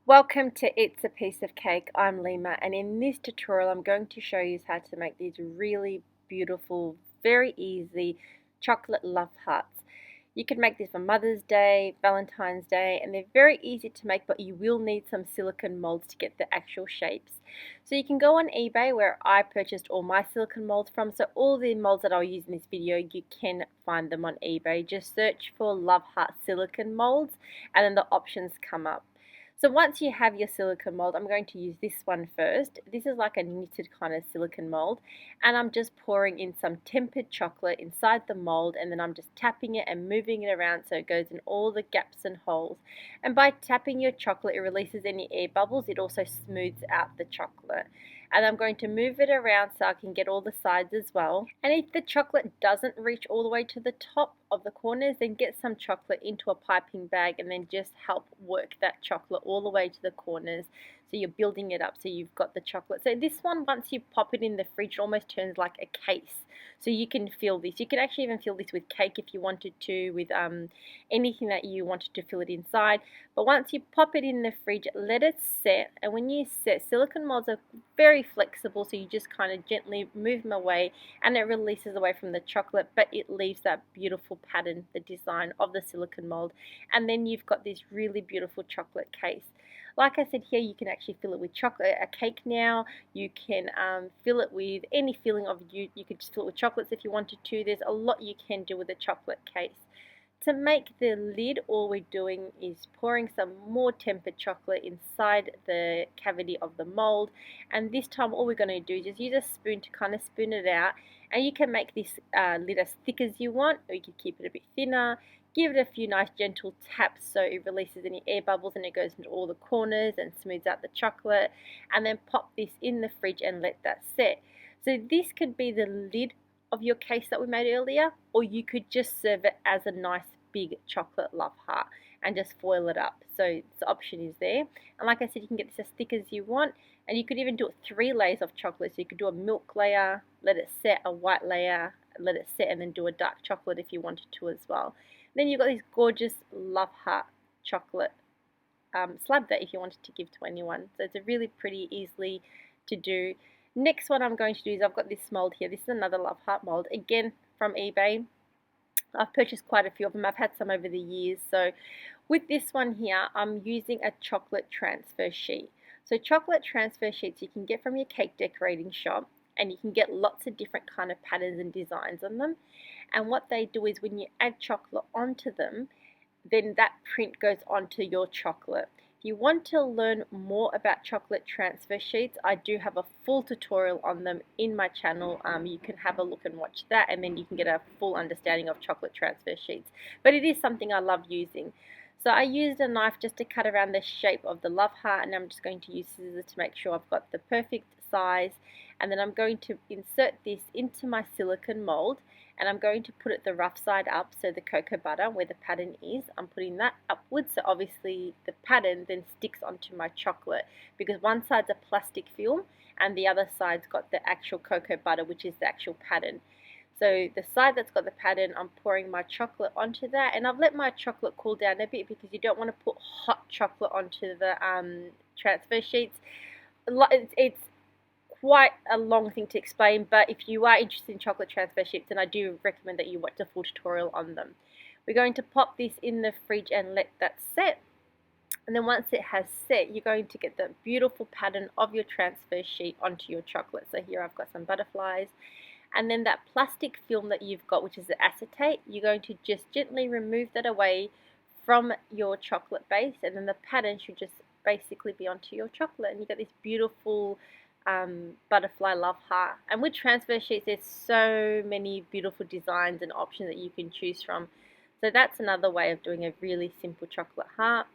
Welcome to It's a Piece of Cake. I'm Lima, and in this tutorial I'm going to show you how to make these really beautiful, very easy chocolate love hearts. You can make this for Mother's Day, Valentine's Day, and they're very easy to make, but you will need some silicone molds to get the actual shapes. So you can go on eBay, where I purchased all my silicone molds from. So all the molds that I'll use in this video, you can find them on eBay. Just search for love heart silicone molds and then the options come up. So once you have your silicone mold, I'm going to use this one first. This is like a knitted kind of silicone mold, and I'm just pouring in some tempered chocolate inside the mold, and then I'm just tapping it and moving it around so it goes in all the gaps and holes. And by tapping your chocolate, it releases any air bubbles. It also smooths out the chocolate. And I'm going to move it around so I can get all the sides as well. And if the chocolate doesn't reach all the way to the top of the corners, then get some chocolate into a piping bag and then just help work that chocolate all the way to the corners. So you're building it up so you've got the chocolate. So this one, once you pop it in the fridge, it almost turns like a case. So you can fill this. You can actually even fill this with cake if you wanted to, with anything that you wanted to fill it inside. But once you pop it in the fridge, let it set. And when you set, silicone molds are very flexible, so you just kind of gently move them away and it releases away from the chocolate, but it leaves that beautiful pattern, the design of the silicone mold. And then you've got this really beautiful chocolate case. Like I said, here you can actually fill it with chocolate, a cake now. You can fill it with any filling of you. You could just fill it with chocolates if you wanted to. There's a lot you can do with a chocolate case. To make the lid, all we're doing is pouring some more tempered chocolate inside the cavity of the mold. And this time all we're going to do is just use a spoon to kind of spoon it out. And you can make this lid as thick as you want, or you can keep it a bit thinner. Give it a few nice gentle taps so it releases any air bubbles and it goes into all the corners and smooths out the chocolate. And then pop this in the fridge and let that set. So this could be the lid of your case that we made earlier, or you could just serve it as a nice big chocolate love heart and just foil it up. So the option is there. And like I said, you can get this as thick as you want, and you could even do it 3 layers of chocolate. So you could do a milk layer, let it set, a white layer, let it set, and then do a dark chocolate if you wanted to as well. Then you've got this gorgeous love heart chocolate slab that if you wanted to give to anyone. So it's a really pretty, easily to do. Next one I'm going to do is I've got this mold here. This is another love heart mold, again from eBay. I've purchased quite a few of them. I've had some over the years. So with this one here, I'm using a chocolate transfer sheet. So chocolate transfer sheets you can get from your cake decorating shop, and you can get lots of different kind of patterns and designs on them. And what they do is when you add chocolate onto them, then that print goes onto your chocolate. If you want to learn more about chocolate transfer sheets, I do have a full tutorial on them in my channel. You can have a look and watch that, and then you can get a full understanding of chocolate transfer sheets. But it is something I love using. So I used a knife just to cut around the shape of the love heart, and I'm just going to use scissors to make sure I've got the perfect size. And then I'm going to insert this into my silicone mold, and I'm going to put it the rough side up, so the cocoa butter where the pattern is, I'm putting that upwards, so obviously the pattern then sticks onto my chocolate, because one side's a plastic film and the other side's got the actual cocoa butter, which is the actual pattern. So the side that's got the pattern, I'm pouring my chocolate onto that, and I've let my chocolate cool down a bit because you don't want to put hot chocolate onto the transfer sheets. It's quite a long thing to explain, but if you are interested in chocolate transfer sheets, then I do recommend that you watch the full tutorial on them. We're going to pop this in the fridge and let that set. And then once it has set, you're going to get the beautiful pattern of your transfer sheet onto your chocolate. So here I've got some butterflies. And then that plastic film that you've got, which is the acetate, you're going to just gently remove that away from your chocolate base. And then the pattern should just basically be onto your chocolate. And you get this beautiful butterfly love heart. And with transfer sheets, there's so many beautiful designs and options that you can choose from. So that's another way of doing a really simple chocolate heart.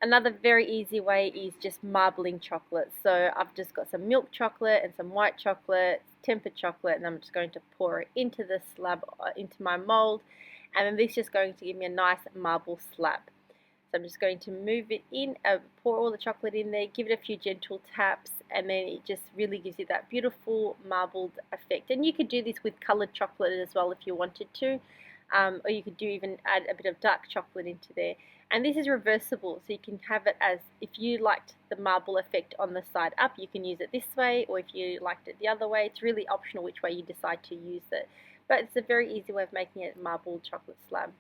Another very easy way is just marbling chocolate. So I've just got some milk chocolate and some white chocolate, tempered chocolate, and I'm just going to pour it into the slab, into my mold, and then this is just going to give me a nice marble slab. So I'm just going to move it in, pour all the chocolate in there, give it a few gentle taps, and then it just really gives you that beautiful marbled effect. And you could do this with coloured chocolate as well if you wanted to. or you could even add a bit of dark chocolate into there. And this is reversible, so you can have it as, if you liked the marble effect on the side up, you can use it this way, or if you liked it the other way. It's really optional which way you decide to use it, but it's a very easy way of making it marble chocolate slab.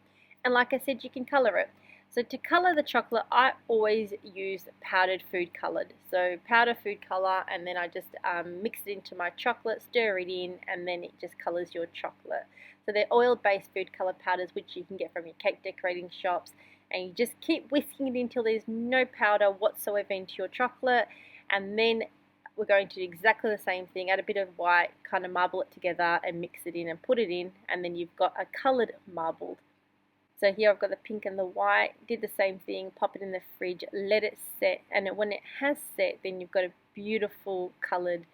And like I said, you can color it. So to color the chocolate, I always use powdered food colored. So powder food color, and then I just mix it into my chocolate, stir it in, and then it just colors your chocolate. So they're oil-based food color powders, which you can get from your cake decorating shops. And you just keep whisking it until there's no powder whatsoever into your chocolate. And then we're going to do exactly the same thing, add a bit of white, kind of marble it together and mix it in and put it in, and then you've got a colored marbled. So here I've got the pink and the white, did the same thing, pop it in the fridge, let it set, and when it has set, then you've got a beautiful coloured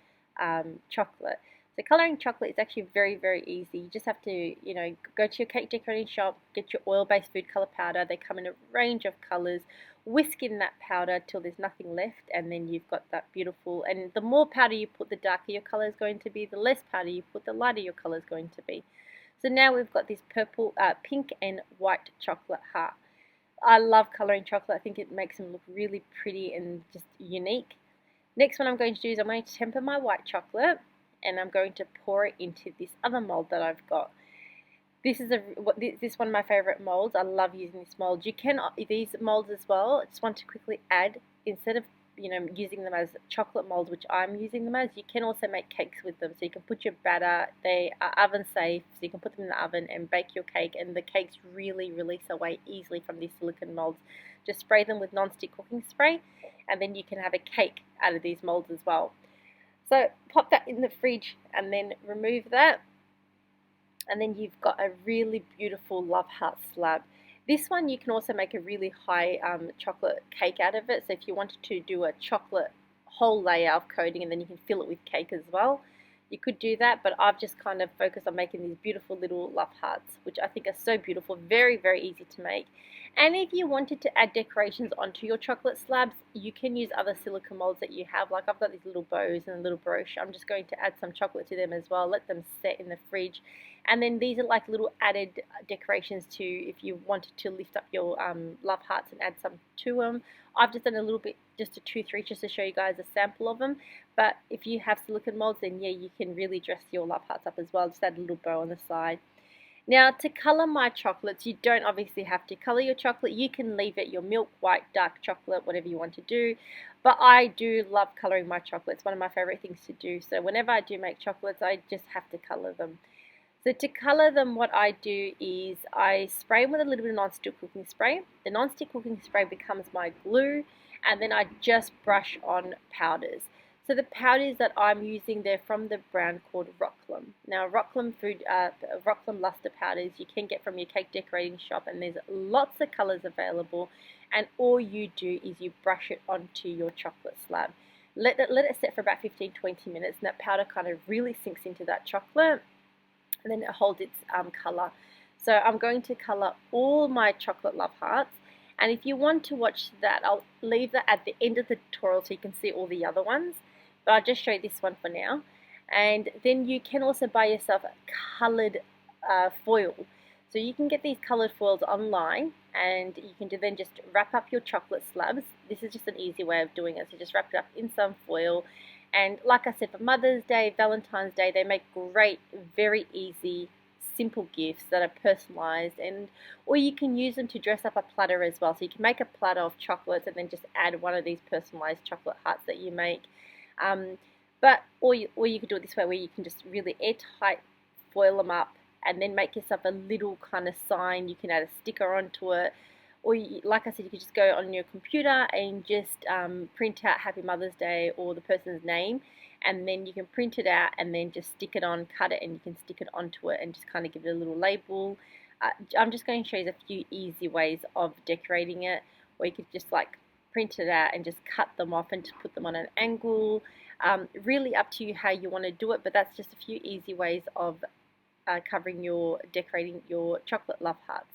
chocolate. So colouring chocolate is actually very, very easy. You just have to, go to your cake decorating shop, get your oil-based food colour powder. They come in a range of colours. Whisk in that powder till there's nothing left, and then you've got that beautiful, and the more powder you put, the darker your colour is going to be. The less powder you put, the lighter your colour is going to be. So now we've got this pink and white chocolate heart. I love colouring chocolate. I think it makes them look really pretty and just unique. Next one I'm going to do is I'm going to temper my white chocolate, and I'm going to pour it into this other mold that I've got. This is one of my favourite molds. I love using this mold. You can these molds as well. I just want to quickly add, instead of using them as chocolate molds, which I'm using them as, you can also make cakes with them. So you can put your batter, they are oven safe, so you can put them in the oven and bake your cake, and the cakes really release away easily from these silicone molds. Just spray them with non-stick cooking spray, and then you can have a cake out of these molds as well. So pop that in the fridge and then remove that, and then you've got a really beautiful love heart slab. This one you can also make a really high chocolate cake out of it. So if you wanted to do a chocolate whole layer of coating and then you can fill it with cake as well, you could do that. But I've just kind of focused on making these beautiful little love hearts, which I think are so beautiful, very, very easy to make. And if you wanted to add decorations onto your chocolate slabs, you can use other silicone molds that you have. Like I've got these little bows and a little brooch. I'm just going to add some chocolate to them as well, let them set in the fridge. And then these are like little added decorations to, if you wanted to lift up your love hearts and add some to them. I've just done a little bit, just a 2-3, just to show you guys a sample of them. But if you have silicone molds, then yeah, you can really dress your love hearts up as well. Just add a little bow on the side. Now, to colour my chocolates, you don't obviously have to colour your chocolate. You can leave it your milk, white, dark chocolate, whatever you want to do. But I do love colouring my chocolates. It's one of my favourite things to do. So whenever I do make chocolates, I just have to colour them. So to colour them, what I do is I spray them with a little bit of non-stick cooking spray. The non-stick cooking spray becomes my glue, and then I just brush on powders. So the powders that I'm using, they're from the brand called Rocklum. Now Rocklum luster powders you can get from your cake decorating shop, and there's lots of colours available. And all you do is you brush it onto your chocolate slab. Let it set for about 15-20 minutes, and that powder kind of really sinks into that chocolate, and then it holds its colour. So I'm going to colour all my chocolate love hearts. And if you want to watch that, I'll leave that at the end of the tutorial so you can see all the other ones. But I'll just show you this one for now. And then you can also buy yourself coloured foil. So you can get these coloured foils online, and you can then just wrap up your chocolate slabs. This is just an easy way of doing it. So just wrap it up in some foil. And like I said, for Mother's Day, Valentine's Day, they make great, very easy, simple gifts that are personalised. Or you can use them to dress up a platter as well. So you can make a platter of chocolates and then just add one of these personalised chocolate hearts that you make. Or you could do it this way, where you can just really airtight foil them up and then make yourself a little kind of sign. You can add a sticker onto it, or like I said, you could just go on your computer and just print out Happy Mother's Day or the person's name, and then you can print it out and then just stick it on, cut it, and you can stick it onto it and just kind of give it a little label. I'm just going to show you a few easy ways of decorating it, or you could just like print it out and just cut them off and just put them on an angle. Really up to you how you want to do it, but that's just a few easy ways of decorating your chocolate love hearts.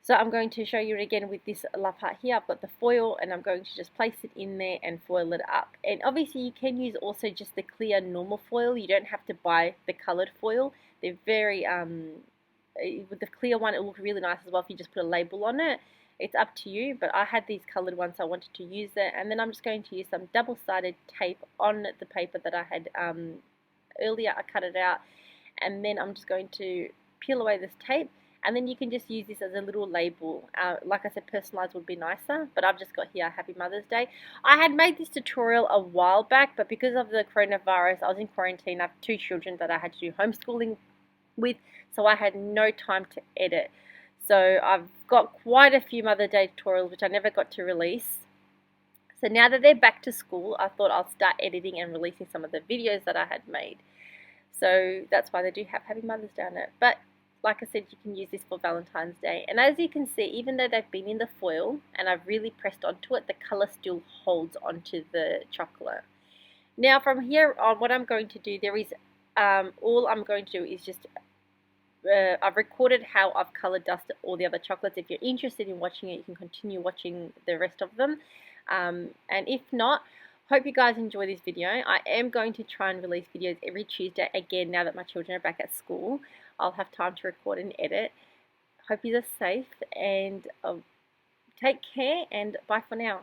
So I'm going to show you it again with this love heart here. I've got the foil, and I'm going to just place it in there and foil it up. And obviously you can use also just the clear normal foil. You don't have to buy the coloured foil. They're very with the clear one, it looked really nice as well if you just put a label on it. It's up to you, but I had these coloured ones, so I wanted to use it. And then I'm just going to use some double-sided tape on the paper that I had earlier. I cut it out, and then I'm just going to peel away this tape, and then you can just use this as a little label. Like I said, personalised would be nicer, but I've just got here Happy Mother's Day. I had made this tutorial a while back, but because of the coronavirus, I was in quarantine. I have 2 children that I had to do homeschooling with, so I had no time to edit. So I've got quite a few Mother's Day tutorials which I never got to release. So now that they're back to school, I thought I'll start editing and releasing some of the videos that I had made. So that's why they do have Happy Mother's Day on it. But like I said, you can use this for Valentine's Day. And as you can see, even though they've been in the foil and I've really pressed onto it, the colour still holds onto the chocolate. Now from here on, what I'm going to do, all I'm going to do is just, I've recorded how I've colour dusted all the other chocolates. If you're interested in watching it, you can continue watching the rest of them. And if not, hope you guys enjoy this video. I am going to try and release videos every Tuesday again now that my children are back at school. I'll have time to record and edit. Hope you're safe, and take care, and bye for now.